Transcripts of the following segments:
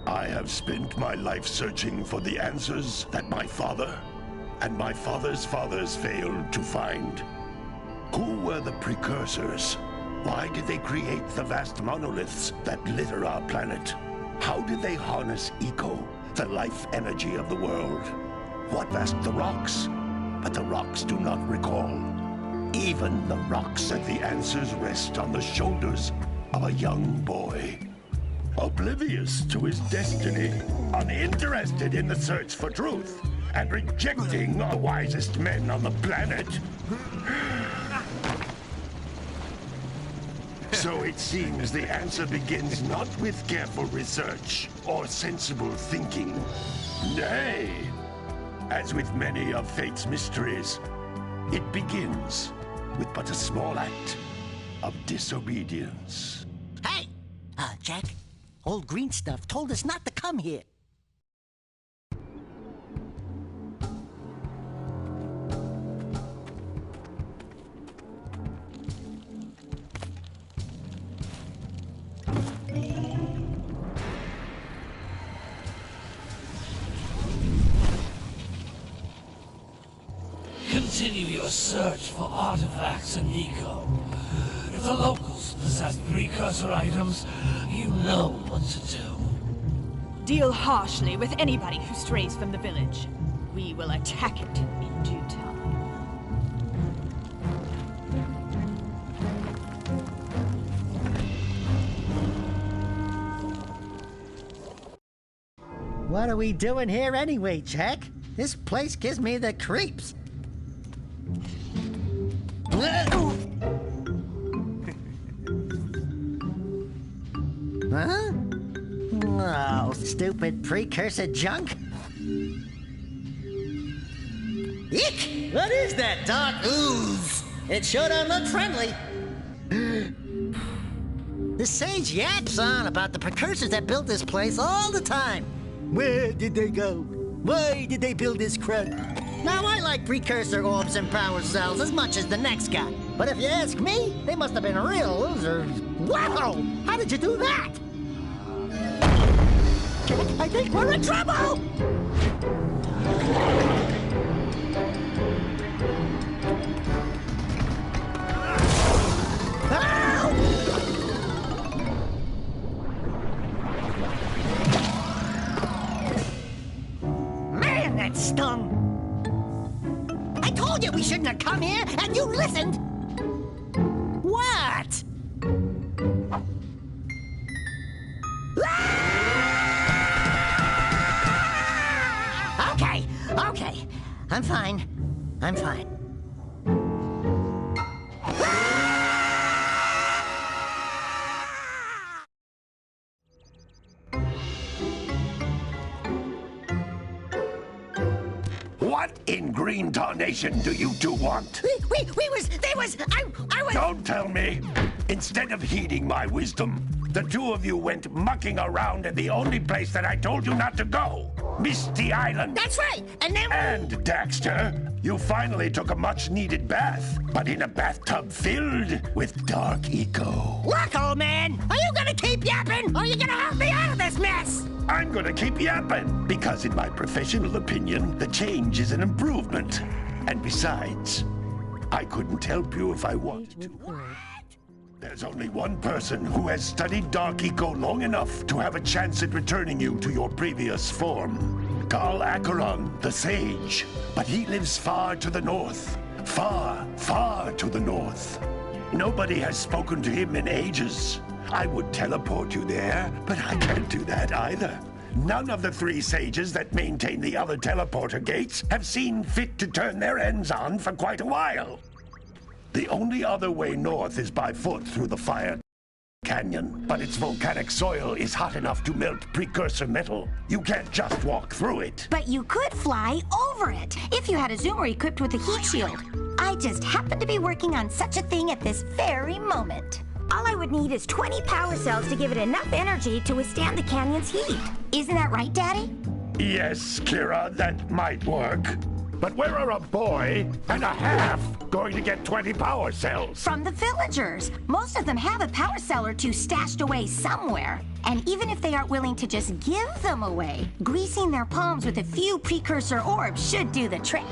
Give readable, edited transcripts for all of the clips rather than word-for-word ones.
I have spent my life searching for the answers that my father and my father's fathers failed to find. Who were the precursors? Why did they create the vast monoliths that litter our planet? How did they harness eco, the life energy of the world? What asked the rocks? But the rocks do not recall. Even the rocks said the answers rest on the shoulders of a young boy. Oblivious to his destiny, uninterested in the search for truth, and rejecting the wisest men on the planet. So it seems the answer begins not with careful research or sensible thinking. Nay, as with many of fate's mysteries, it begins with but a small act of disobedience. Hey! Jack, old green stuff told us not to come here. Continue your search for artifacts and eco. If the locals possess precursor items, you know what to do. Deal harshly with anybody who strays from the village. We will attack it in due time. What are we doing here anyway, Jack? This place gives me the creeps. Huh? Oh, stupid precursor junk. Eek! What is that dark ooze? It sure don't look friendly. The sage yaps on about the precursors that built this place all the time. Where did they go? Why did they build this crud? Now, I like precursor orbs and power cells as much as the next guy. But if you ask me, they must have been real losers. Wow! How did you do that? I think we're in trouble! Man, that stung! I told you we shouldn't have come here, and you listened! What? Okay. I'm fine. What in green tarnation do you two want? I was... Don't tell me! Instead of heeding my wisdom, the two of you went mucking around in the only place that I told you not to go. Misty Island. That's right, and then... And, Daxter, you finally took a much-needed bath, but in a bathtub filled with dark eco. Look, old man, are you gonna keep yapping, or are you gonna help me out of this mess? I'm gonna keep yapping, because in my professional opinion, the change is an improvement. And besides, I couldn't help you if I wanted to. What? There's only one person who has studied Dark Eco long enough to have a chance at returning you to your previous form. Carl Acheron, the Sage. But he lives far to the north. Far, far to the north. Nobody has spoken to him in ages. I would teleport you there, but I can't do that either. None of the three sages that maintain the other teleporter gates have seen fit to turn their ends on for quite a while. The only other way north is by foot through the Fire Canyon, but its volcanic soil is hot enough to melt precursor metal. You can't just walk through it. But you could fly over it, if you had a zoomer equipped with a heat shield. I I just happen to be working on such a thing at this very moment. All I would need is 20 power cells to give it enough energy to withstand the canyon's heat. Isn't that right, Daddy? Yes, Kira, that might work. But where are a boy and a half going to get 20 power cells? From the villagers. Most of them have a power cell or two stashed away somewhere. And even if they aren't willing to just give them away, greasing their palms with a few precursor orbs should do the trick.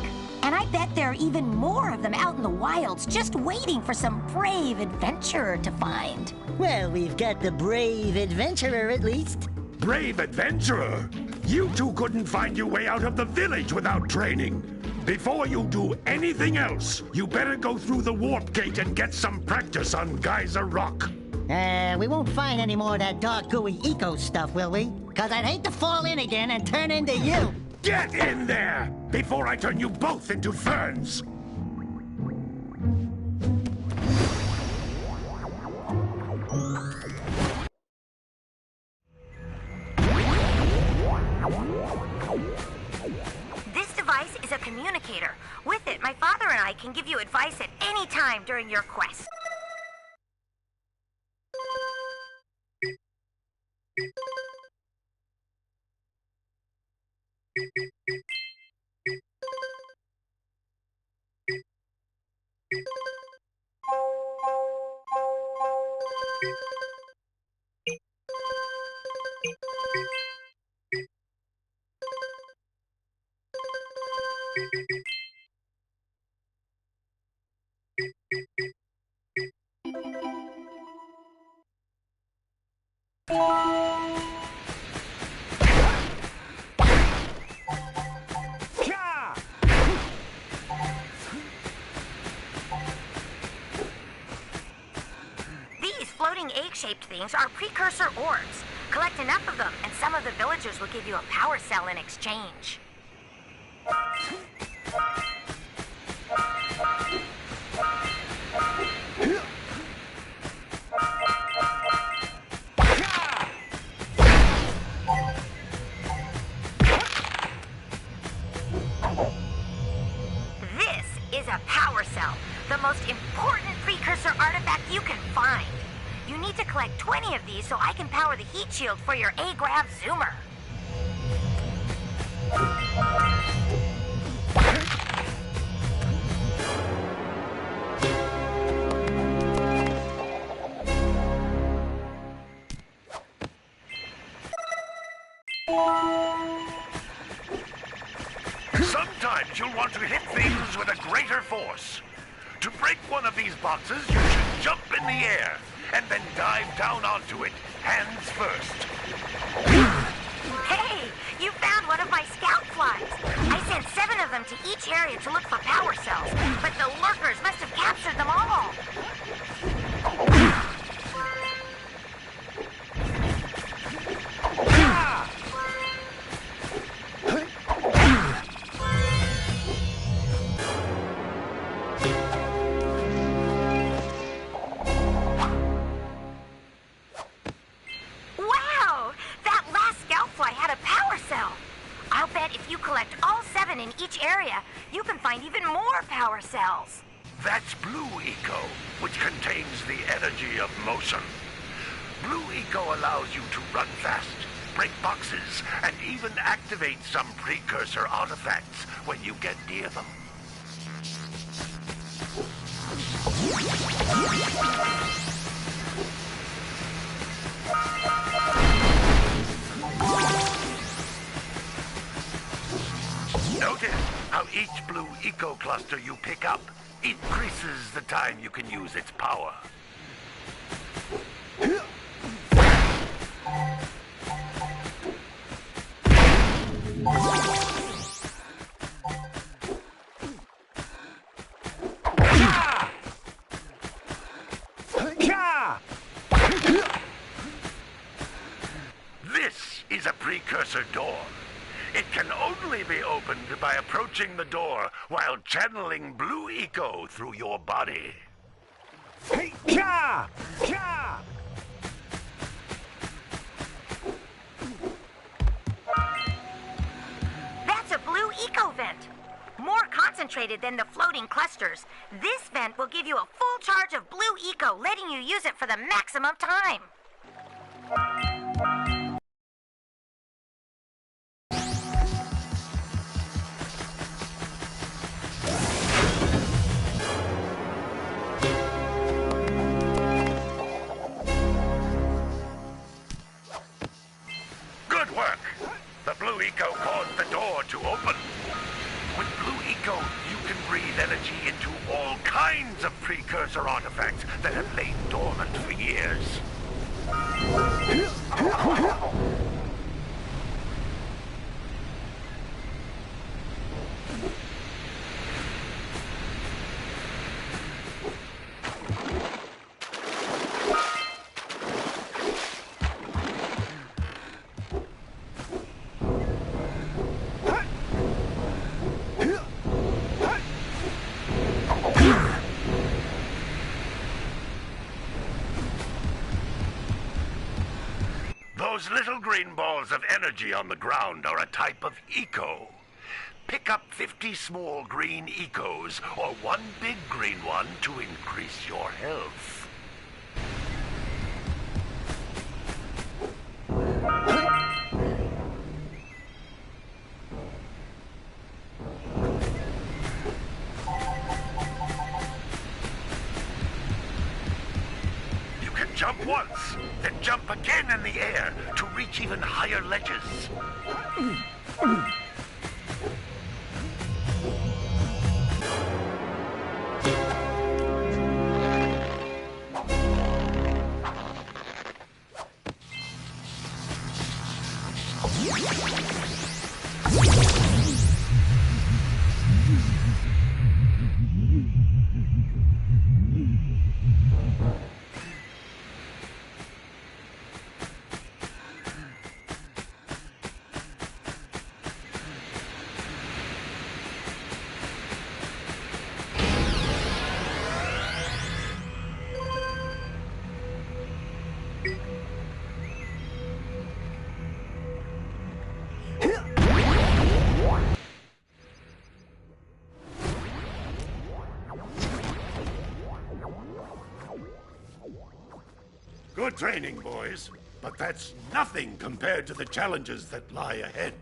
And I bet there are even more of them out in the wilds just waiting for some brave adventurer to find. Well, we've got the brave adventurer at least. Brave adventurer? You two couldn't find your way out of the village without training. Before you do anything else, you better go through the warp gate and get some practice on Geyser Rock. We won't find any more of that dark gooey eco stuff, will we? Cause I'd hate to fall in again and turn into you. Get in there before I turn you both into ferns. This device is a communicator. With it, my father and I can give you advice at any time during your quest. These floating egg-shaped things are precursor orbs. Collect enough of them, and some of the villagers will give you a power cell in exchange. This is a power cell, the most important precursor artifact you can find. You need to collect 20 of these so I can power the heat shield for your A-Grav Zoomer. Sometimes you'll want to hit things with a greater force. To break one of these boxes, you should jump in the air and then dive down onto it, hands first. Hey, you found one of my scout flies. I sent 7 of them to each area to look for power cells, but the lurkers must have captured them all. Wow! That last scout fly had a power cell. I'll bet if you collect all 7 in each area, you can find even more power cells. That's Blue Eco, which contains the energy of motion. Blue Eco allows you to run fast, break boxes, and even activate some precursor artifacts when you get near them. Notice how each Blue Eco cluster you pick up increases the time you can use its power. This is a precursor door. It can only be opened by approaching the door while channeling Blue Eco through your body. That's a Blue Eco vent. More concentrated than the floating clusters. This vent will give you a full charge of blue eco, letting you use it for the maximum time. Good work. The blue eco caused the door to open. With blue eco, you can breathe energy into all kinds of precursor artifacts that have lain dormant for years. Those little green balls of energy on the ground are a type of eco. Pick up 50 small green ecos or one big green one to increase your health. You can jump once, then jump again in the air to reach even higher ledges. Good training, boys. But that's nothing compared to the challenges that lie ahead.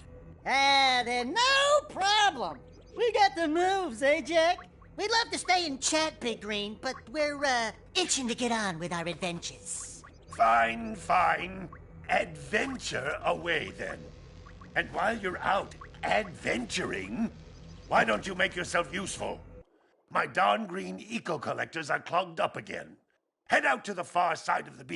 Then no problem. We got the moves, eh, Jack? We'd love to stay and chat, Big Green, but we're, itching to get on with our adventures. Fine, fine. Adventure away, then. And while you're out adventuring, why don't you make yourself useful? My darn green eco-collectors are clogged up again. Head out to the far side of the beach.